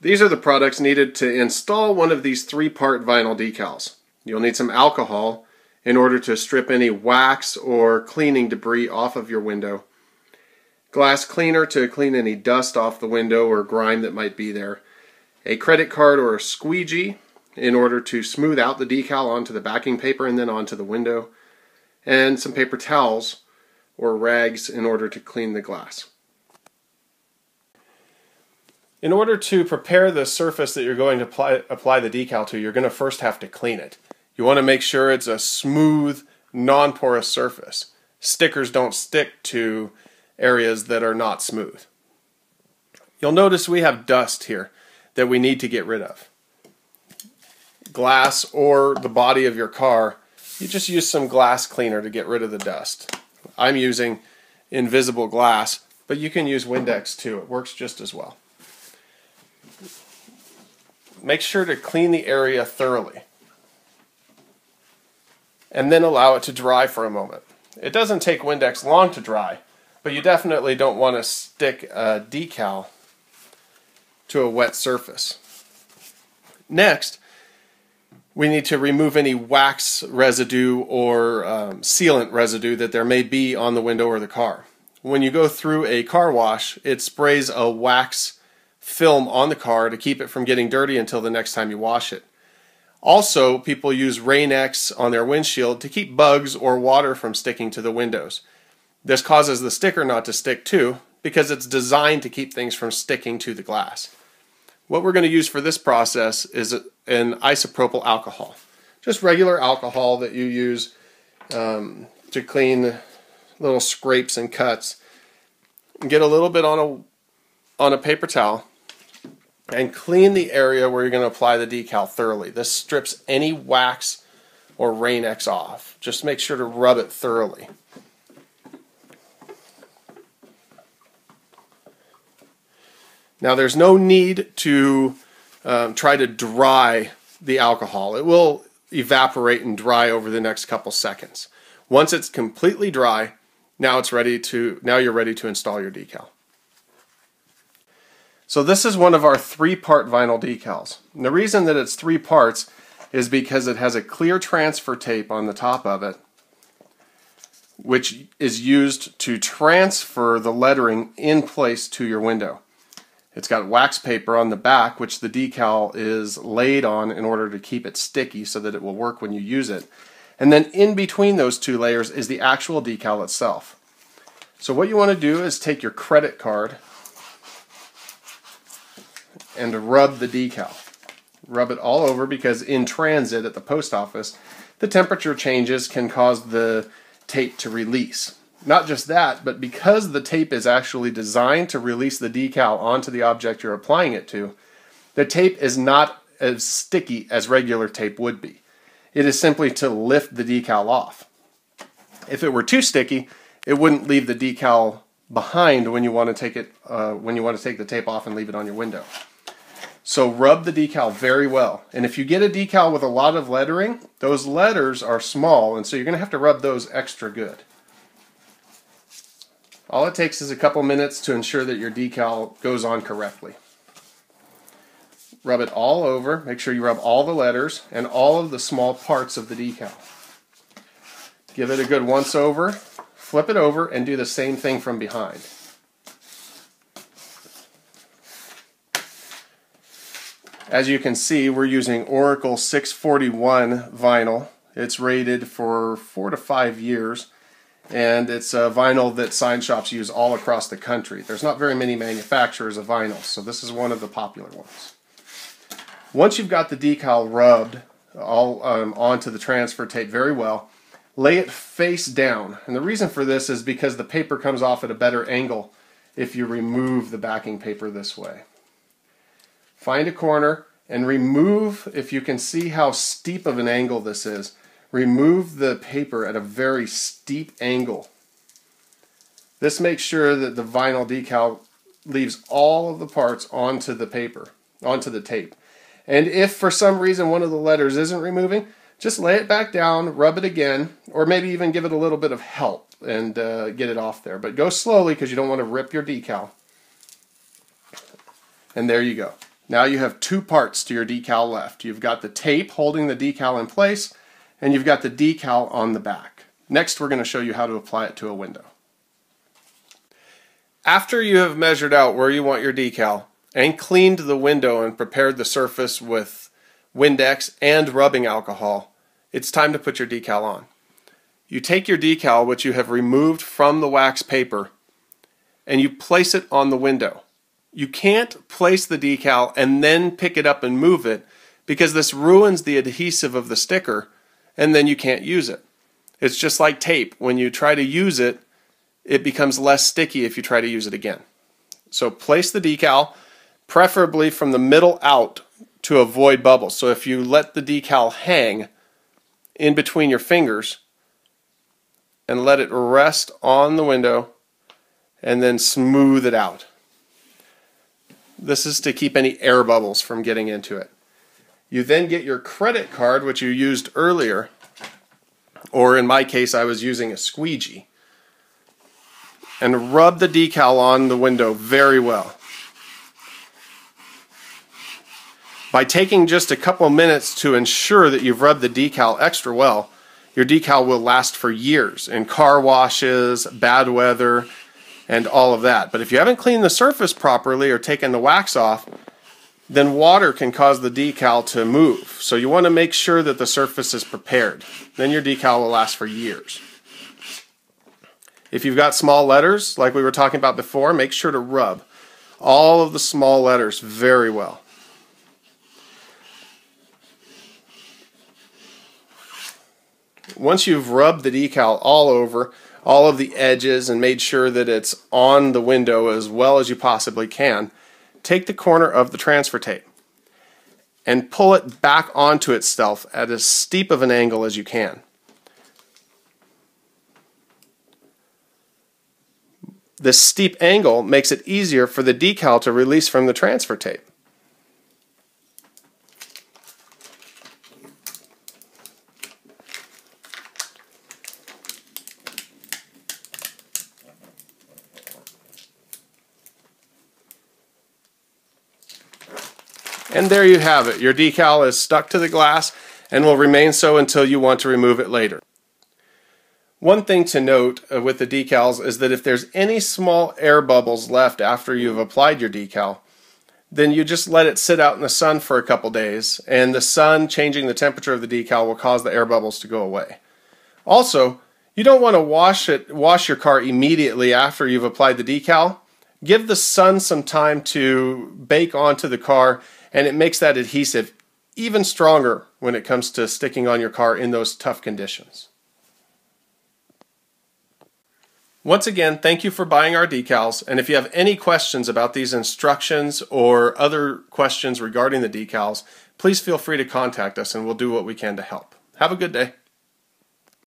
These are the products needed to install one of these 3-part vinyl decals. You'll need some alcohol in order to strip any wax or cleaning debris off of your window. Glass cleaner to clean any dust off the window or grime that might be there. A credit card or a squeegee in order to smooth out the decal onto the backing paper and then onto the window. And some paper towels or rags in order to clean the glass. In order to prepare the surface that you're going to apply the decal to, you're going to first have to clean it. You want to make sure it's a smooth, non-porous surface. Stickers don't stick to areas that are not smooth. You'll notice we have dust here that we need to get rid of. Glass or the body of your car, you just use some glass cleaner to get rid of the dust. I'm using invisible glass, but you can use Windex too. It works just as well. Make sure to clean the area thoroughly and then allow it to dry for a moment. It doesn't take Windex long to dry, but you definitely don't want to stick a decal to a wet surface. Next, we need to remove any wax residue or sealant residue that there may be on the window or the car. When you go through a car wash, it sprays a wax film on the car to keep it from getting dirty until the next time you wash it. Also, people use Rain-X on their windshield to keep bugs or water from sticking to the windows. This causes the sticker not to stick too, because it's designed to keep things from sticking to the glass. What we're going to use for this process is an isopropyl alcohol. Just regular alcohol that you use to clean little scrapes and cuts. Get a little bit on a paper towel and clean the area where you're going to apply the decal thoroughly. This strips any wax or Rain-X off. Just make sure to rub it thoroughly. Now there's no need to try to dry the alcohol. It will evaporate and dry over the next couple seconds. Once it's completely dry, now you're ready to install your decal. So this is one of our 3-part vinyl decals. And the reason that it's 3 parts is because it has a clear transfer tape on the top of it, which is used to transfer the lettering in place to your window. It's got wax paper on the back, which the decal is laid on in order to keep it sticky so that it will work when you use it. And then in between those 2 layers is the actual decal itself. So what you want to do is take your credit card and rub the decal. Rub it all over, because in transit at the post office, the temperature changes can cause the tape to release. Not just that, but because the tape is actually designed to release the decal onto the object you're applying it to, the tape is not as sticky as regular tape would be. It is simply to lift the decal off. If it were too sticky, it wouldn't leave the decal behind when you want to take the tape off and leave it on your window. So rub the decal very well. And if you get a decal with a lot of lettering, those letters are small, and so you're going to have to rub those extra good. All it takes is a couple minutes to ensure that your decal goes on correctly. Rub it all over. Make sure you rub all the letters and all of the small parts of the decal. Give it a good once over, flip it over, and do the same thing from behind. As you can see, we're using Oracle 641 vinyl. It's rated for 4 to 5 years, and it's a vinyl that sign shops use all across the country. There's not very many manufacturers of vinyl, so this is one of the popular ones. Once you've got the decal rubbed all onto the transfer tape very well, lay it face down. And the reason for this is because the paper comes off at a better angle if you remove the backing paper this way. Find a corner and remove, if you can see how steep of an angle this is, remove the paper at a very steep angle. This makes sure that the vinyl decal leaves all of the parts onto the paper, onto the tape. And if for some reason one of the letters isn't removing, just lay it back down, rub it again, or maybe even give it a little bit of help and get it off there. But go slowly because you don't want to rip your decal. And there you go. Now you have two parts to your decal left. You've got the tape holding the decal in place, and you've got the decal on the back. Next, we're going to show you how to apply it to a window. After you have measured out where you want your decal and cleaned the window and prepared the surface with Windex and rubbing alcohol, it's time to put your decal on. You take your decal, which you have removed from the wax paper, and you place it on the window. You can't place the decal and then pick it up and move it, because this ruins the adhesive of the sticker and then you can't use it. It's just like tape. When you try to use it, it becomes less sticky if you try to use it again. So place the decal, preferably from the middle out, to avoid bubbles. So if you let the decal hang in between your fingers and let it rest on the window and then smooth it out. This is to keep any air bubbles from getting into it. You then get your credit card, which you used earlier, or in my case I was using a squeegee, and rub the decal on the window very well. By taking just a couple minutes to ensure that you've rubbed the decal extra well, your decal will last for years in car washes, bad weather, and all of that. But if you haven't cleaned the surface properly or taken the wax off, then water can cause the decal to move. So you want to make sure that the surface is prepared. Then your decal will last for years. If you've got small letters, like we were talking about before, make sure to rub all of the small letters very well. Once you've rubbed the decal all over, all of the edges, and made sure that it's on the window as well as you possibly can, take the corner of the transfer tape and pull it back onto itself at as steep of an angle as you can. This steep angle makes it easier for the decal to release from the transfer tape. And there you have it. Your decal is stuck to the glass and will remain so until you want to remove it later. One thing to note with the decals is that if there's any small air bubbles left after you've applied your decal, then you just let it sit out in the sun for a couple days, and the sun changing the temperature of the decal will cause the air bubbles to go away. Also, you don't want to wash your car immediately after you've applied the decal. Give the sun some time to bake onto the car, and it makes that adhesive even stronger when it comes to sticking on your car in those tough conditions. Once again, thank you for buying our decals, and if you have any questions about these instructions or other questions regarding the decals, please feel free to contact us and we'll do what we can to help. Have a good day.